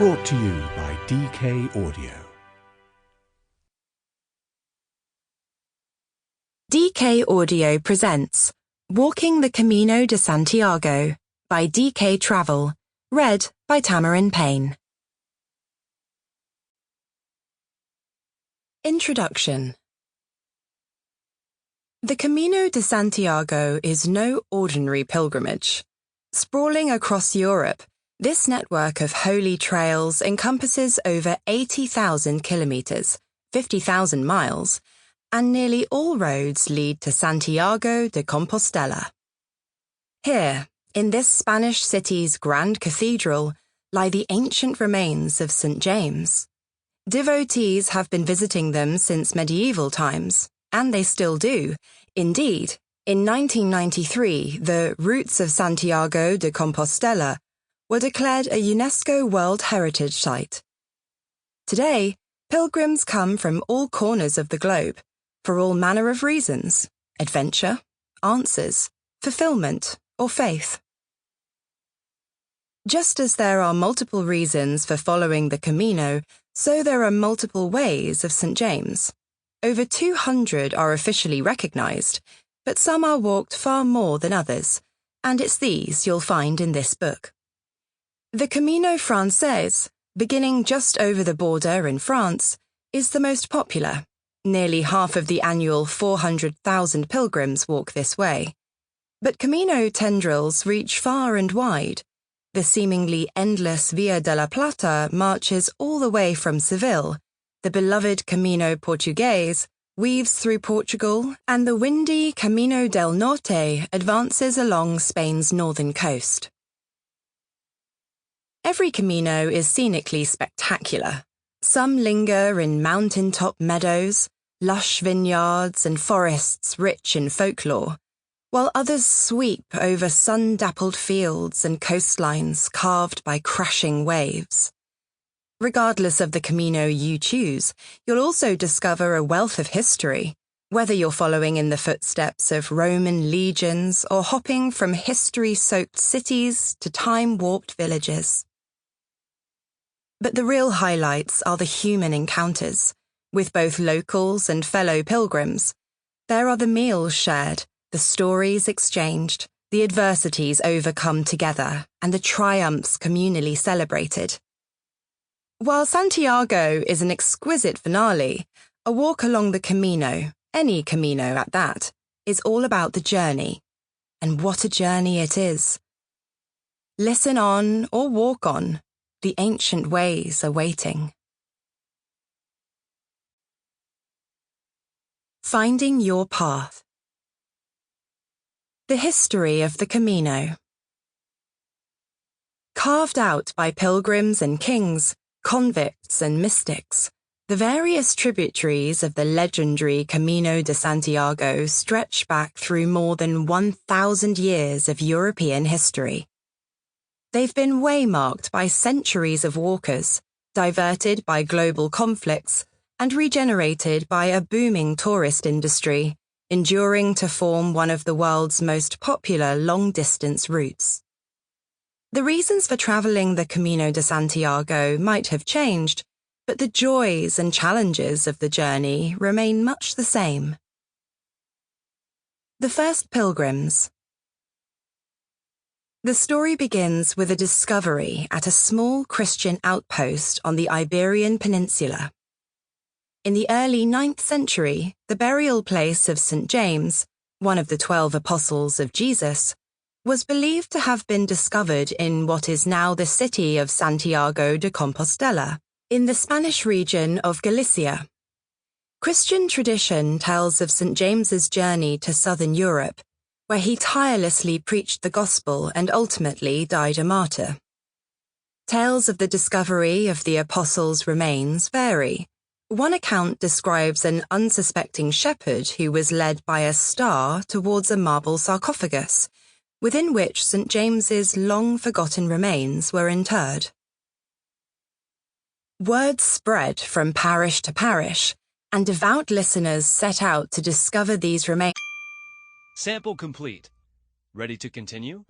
Brought to you by DK Audio. DK Audio presents Walking the Camino de Santiago by DK Travel, read by Tamaryn Payne. Introduction. The Camino de Santiago is no ordinary pilgrimage. Sprawling across Europe, this network of holy trails encompasses over 80,000 kilometers, 50,000 miles, and nearly all roads lead to Santiago de Compostela. Here, in this Spanish city's grand cathedral, lie the ancient remains of St. James. Devotees have been visiting them since medieval times, and they still do. Indeed, in 1993, the Roots of Santiago de Compostela were declared a UNESCO World Heritage Site. Today, pilgrims come from all corners of the globe, for all manner of reasons: adventure, answers, fulfillment, or faith. Just as there are multiple reasons for following the Camino, so there are multiple ways of St. James. Over 200 are officially recognized, but some are walked far more than others, and it's these you'll find in this book. The Camino Francés, beginning just over the border in France, is the most popular. Nearly half of the annual 400,000 pilgrims walk this way. But Camino tendrils reach far and wide. The seemingly endless Via de la Plata marches all the way from Seville. The beloved Camino Portugués weaves through Portugal, and the windy Camino del Norte advances along Spain's northern coast. Every Camino is scenically spectacular. Some linger in mountaintop meadows, lush vineyards and forests rich in folklore, while others sweep over sun-dappled fields and coastlines carved by crashing waves. Regardless of the Camino you choose, you'll also discover a wealth of history, whether you're following in the footsteps of Roman legions or hopping from history-soaked cities to time-warped villages. But the real highlights are the human encounters, with both locals and fellow pilgrims. There are the meals shared, the stories exchanged, the adversities overcome together, and the triumphs communally celebrated. While Santiago is an exquisite finale, a walk along the Camino, any Camino at that, is all about the journey. And what a journey it is. Listen on or walk on. The ancient ways are waiting. Finding your path. The history of the Camino. Carved out by pilgrims and kings, convicts and mystics, the various tributaries of the legendary Camino de Santiago stretch back through more than 1,000 years of European history. They've been waymarked by centuries of walkers, diverted by global conflicts, and regenerated by a booming tourist industry, enduring to form one of the world's most popular long-distance routes. The reasons for traveling the Camino de Santiago might have changed, but the joys and challenges of the journey remain much the same. The first pilgrims. The story begins with a discovery at a small Christian outpost on the Iberian Peninsula. In the early 9th century, the burial place of St. James, one of the 12 apostles of Jesus, was believed to have been discovered in what is now the city of Santiago de Compostela, in the Spanish region of Galicia. Christian tradition tells of St. James's journey to southern Europe, where he tirelessly preached the gospel and ultimately died a martyr. Tales of the discovery of the apostles' remains vary. One account describes an unsuspecting shepherd who was led by a star towards a marble sarcophagus, within which St. James's long-forgotten remains were interred. Word spread from parish to parish, and devout listeners set out to discover these remains. Sample complete. Ready to continue?